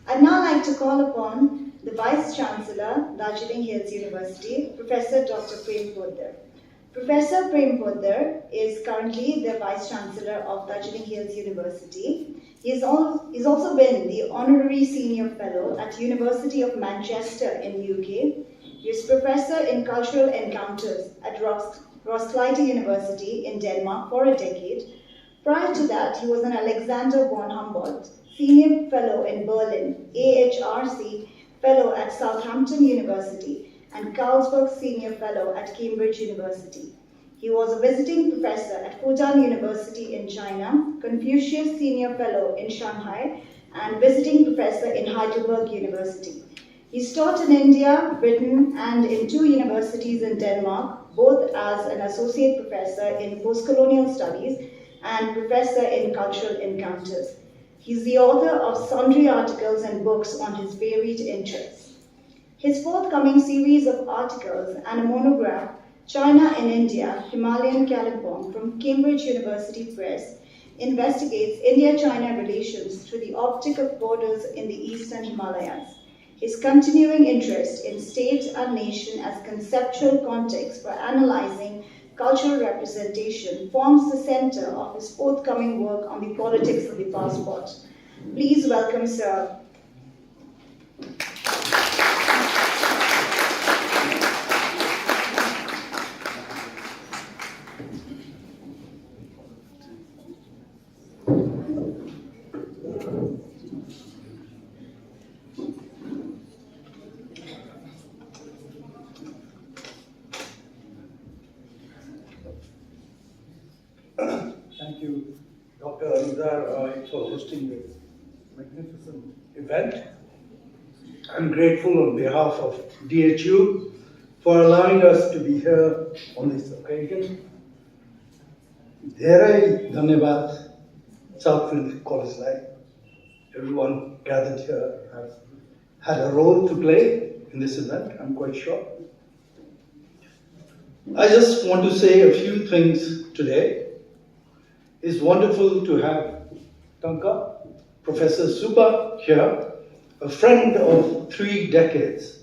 I'd now like to call upon the Vice Chancellor, Darjeeling Hills University, Professor Dr. Prem Poddar. Professor Prem Poddar is currently the Vice Chancellor of Darjeeling Hills University. He's also been the Honorary Senior Fellow at University of Manchester in UK. He is Professor in Cultural Encounters at Roskilde University in Denmark for a decade. Prior to that, he was an Alexander von Humboldt Senior Fellow in Berlin, AHRC Fellow at Southampton University, and Carlsberg Senior Fellow at Cambridge University. He was a visiting professor at Fudan University in China, Confucius Senior Fellow in Shanghai, and visiting professor in Heidelberg University. He's taught in India, Britain, and in 2 universities in Denmark, both as an associate professor in postcolonial studies and professor in cultural encounters. He's the author of sundry articles and books on his varied interests. His forthcoming series of articles and a monograph, China in India, Himalayan Kalimpong, from Cambridge University Press, investigates India-China relations through the optic of borders in the Eastern Himalayas. His continuing interest in state and nation as conceptual context for analyzing cultural representation forms the center of his forthcoming work on the politics of the passport. Please welcome Sir. Thank you, Dr. Anudar, for hosting this magnificent event. I'm grateful on behalf of DHU for allowing us to be here on this occasion. धेरै धन्यवाद Southfield College. Everyone gathered here has had a role to play in this event, I'm quite sure. I just want to say a few things today. It's wonderful to have Tanka, Professor Subba here, a friend of 3 decades,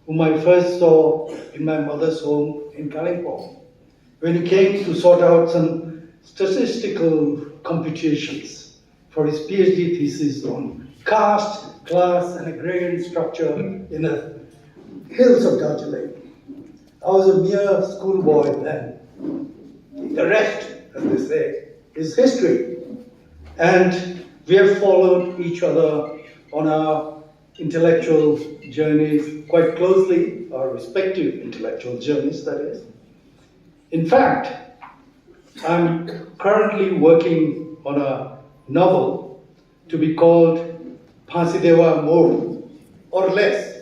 whom I first saw in my mother's home in Kalimpong, when he came to sort out some statistical computations for his PhD thesis on caste, class, and agrarian structure in the hills of Darjeeling. I was a mere schoolboy then. The rest, as they say, is history. And we have followed each other on our intellectual journeys quite closely, our respective intellectual journeys, that is. In fact, I'm currently working on a novel to be called Phasidewa More, or less.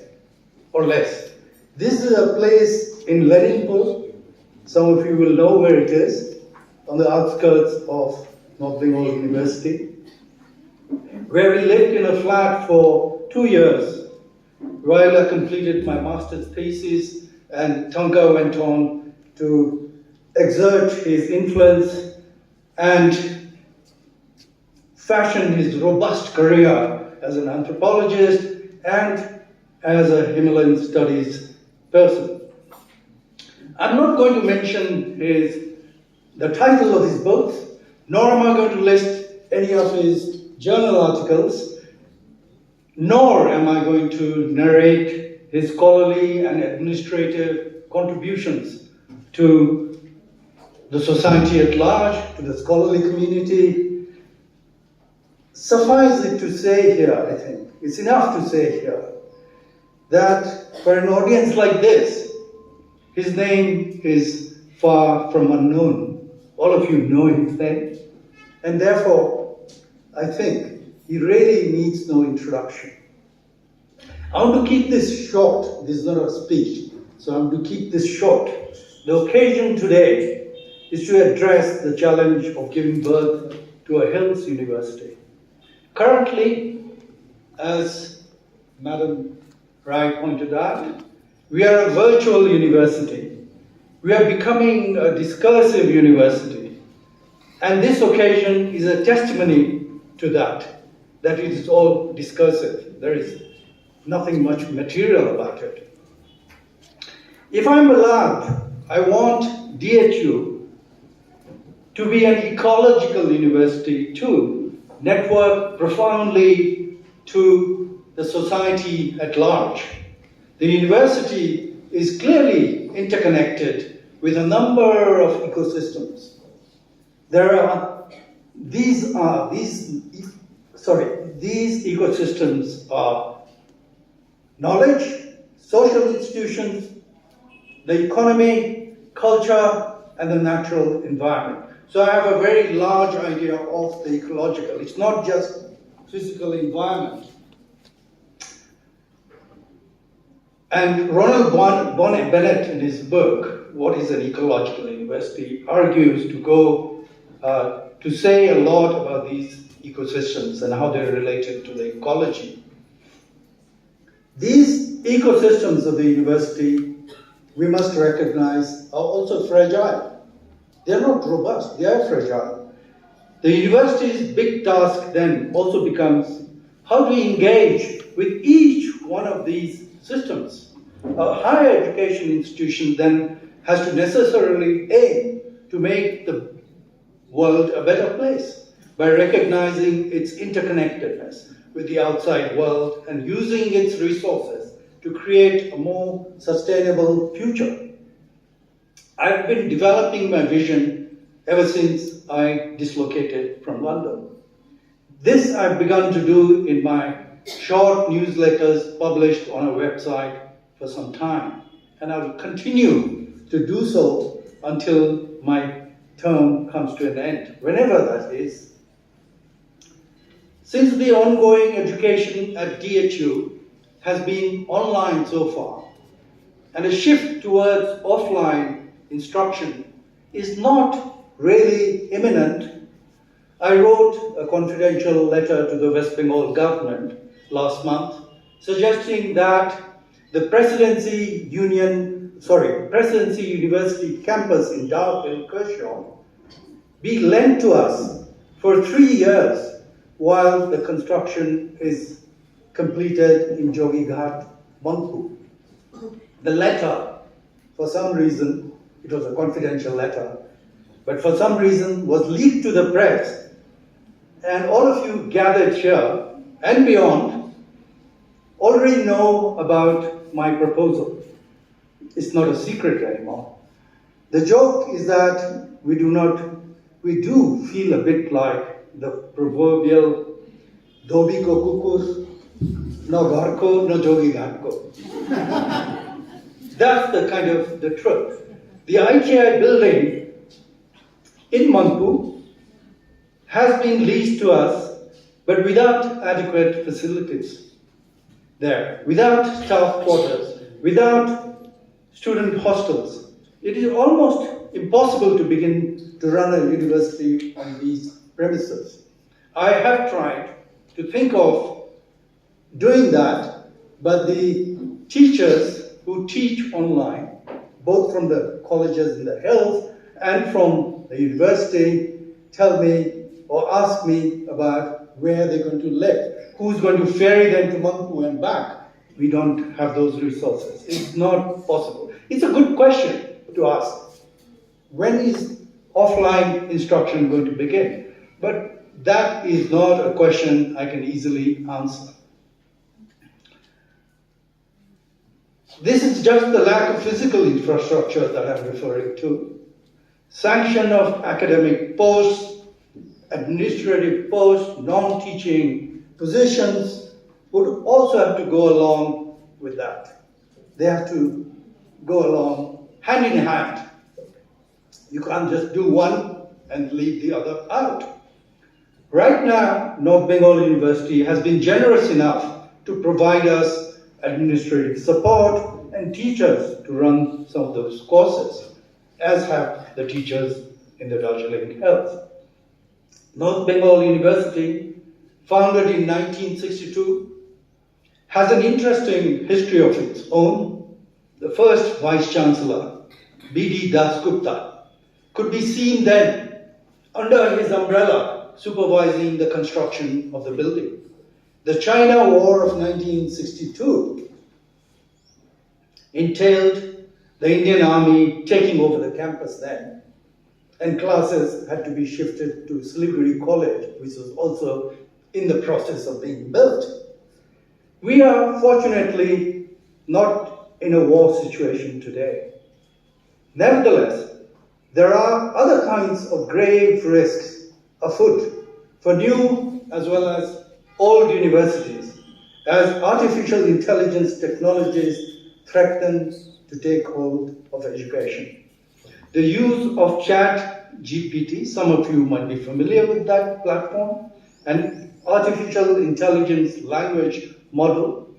This is a place in Leninpur. Some of you will know where it is, on the outskirts of North Bengal University, where we lived in a flat for 2 years while I completed my master's thesis, and Tanka went on to exert his influence and fashion his robust career as an anthropologist and as a Himalayan studies person. I'm not going to mention the title of his books, nor am I going to list any of his journal articles, nor am I going to narrate his scholarly and administrative contributions to the society at large, to the scholarly community. Suffice it to say here, I think, it's enough to say here, that for an audience like this, his name is far from unknown. All of you know his name, and therefore, I think he really needs no introduction. I want to keep this short. This is not a speech, so I want to keep this short. The occasion today is to address the challenge of giving birth to a Hills University. Currently, as Madam Rai pointed out, we are a virtual university. We are becoming a discursive university, and this occasion is a testimony to that. that it is all discursive. There is nothing much material about it. If I'm allowed, I want DHU to be an ecological university to network profoundly to the society at large. The university is clearly interconnected with a number of ecosystems. These ecosystems are knowledge, social institutions, the economy, culture, and the natural environment. So I have a very large idea of the ecological. It's not just physical environment. And Ronald Bennett, in his book, What is an Ecological University, argues to say a lot about these ecosystems and how they're related to the ecology. These ecosystems of the university, we must recognize, are also fragile. They're not robust, they are fragile. The university's big task then also becomes how do we engage with each one of these systems. A higher education institution then has to necessarily aim to make the world a better place by recognizing its interconnectedness with the outside world and using its resources to create a more sustainable future. I've been developing my vision ever since I dislocated from London. This I've begun to do in my short newsletters published on a website for some time, and I will continue to do so until my term comes to an end, whenever that is. Since the ongoing education at DHU has been online so far, and a shift towards offline instruction is not really imminent, I wrote a confidential letter to the West Bengal government last month suggesting that the Presidency University campus in Darjeeling be lent to us for 3 years while the construction is completed in Jogighat, Mangpu. The letter, for some reason, it was a confidential letter, but for some reason was leaked to the press. And all of you gathered here and beyond already know about my proposal. It's not a secret anymore. The joke is that we do feel a bit like the proverbial Dhobi ko kukur, no garko, no jogi garko. That's the kind of the truth. The ITI building in Mangpu has been leased to us, but without adequate facilities there, without staff quarters, without student hostels. It is almost impossible to begin to run a university on these premises. I have tried to think of doing that, but the teachers who teach online, both from the colleges in the hills and from the university, tell me or ask me about where they're going to live. Who's going to ferry them to Mangpu and back? We don't have those resources. It's not possible. It's a good question to ask. When is offline instruction going to begin? But that is not a question I can easily answer. This is just the lack of physical infrastructure that I'm referring to. Sanction of academic posts, administrative posts, non-teaching positions would also have to go along with that. They have to go along hand in hand. You can't just do one and leave the other out. Right now, North Bengal University has been generous enough to provide us administrative support and teachers to run some of those courses, as have the teachers in the Darjeeling Hills. North Bengal University, founded in 1962, has an interesting history of its own. The first Vice-Chancellor, B.D. Dasgupta, could be seen then under his umbrella supervising the construction of the building. The China War of 1962 entailed the Indian Army taking over the campus then, and classes had to be shifted to Siliguri College, which was also in the process of being built. We are fortunately not in a war situation today. Nevertheless, there are other kinds of grave risks afoot for new as well as old universities, as artificial intelligence technologies threaten to take hold of education. The use of Chat GPT, some of you might be familiar with that platform, an artificial intelligence language model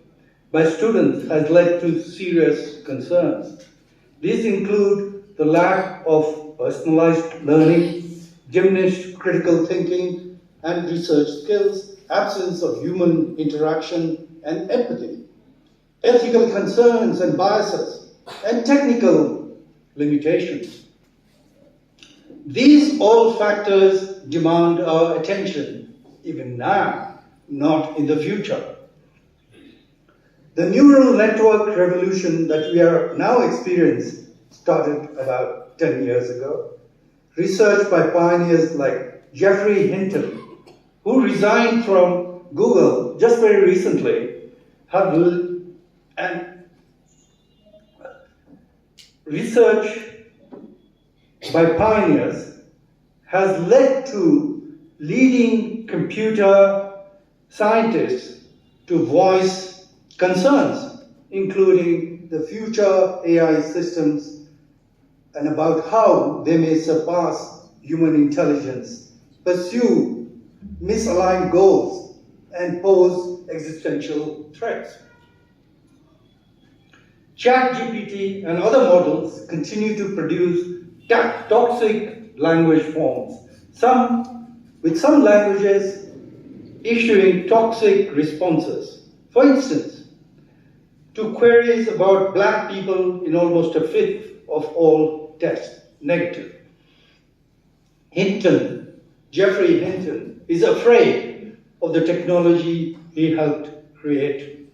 by students has led to serious concerns. These include the lack of personalized learning, diminished critical thinking and research skills, absence of human interaction and empathy, ethical concerns and biases, and technical limitations. These all factors demand our attention, even now, not in the future. The neural network revolution that we are now experiencing started about 10 years ago. Research by pioneers like Geoffrey Hinton, who resigned from Google just very recently, and research by pioneers has led to leading computer scientists to voice concerns, including the future AI systems and about how they may surpass human intelligence, pursue misaligned goals, and pose existential threats. ChatGPT and other models continue to produce toxic language forms, with some languages issuing toxic responses. For instance, to queries about black people in almost a fifth of all tests, negative. Geoffrey Hinton, is afraid of the technology he helped create.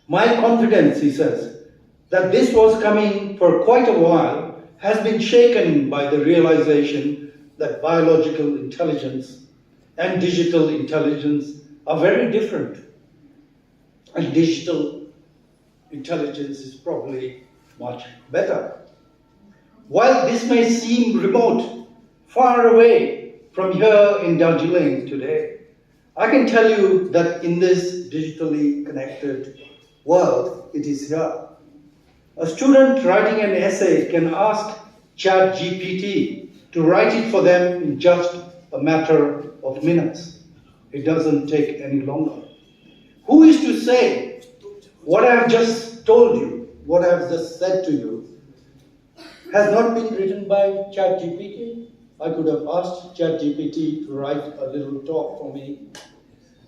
My confidence, he says, that this was coming for quite a while has been shaken by the realization that biological intelligence and digital intelligence are very different. And digital intelligence is probably much better. While this may seem remote, far away from here in Darjeeling today, I can tell you that in this digitally connected world, it is here. A student writing an essay can ask ChatGPT to write it for them in just a matter of minutes. It doesn't take any longer. Who is to say what I have just told you, what I have just said to you, has not been written by ChatGPT? I could have asked ChatGPT to write a little talk for me,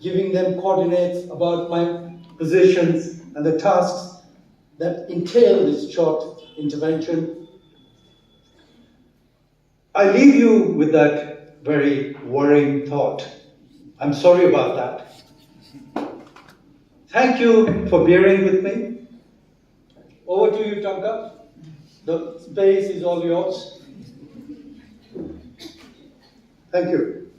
giving them coordinates about my positions and the tasks that entail this short intervention. I leave you with that very worrying thought. I'm sorry about that. Thank you for bearing with me. Over to you, Tanka. The space is all yours. Thank you.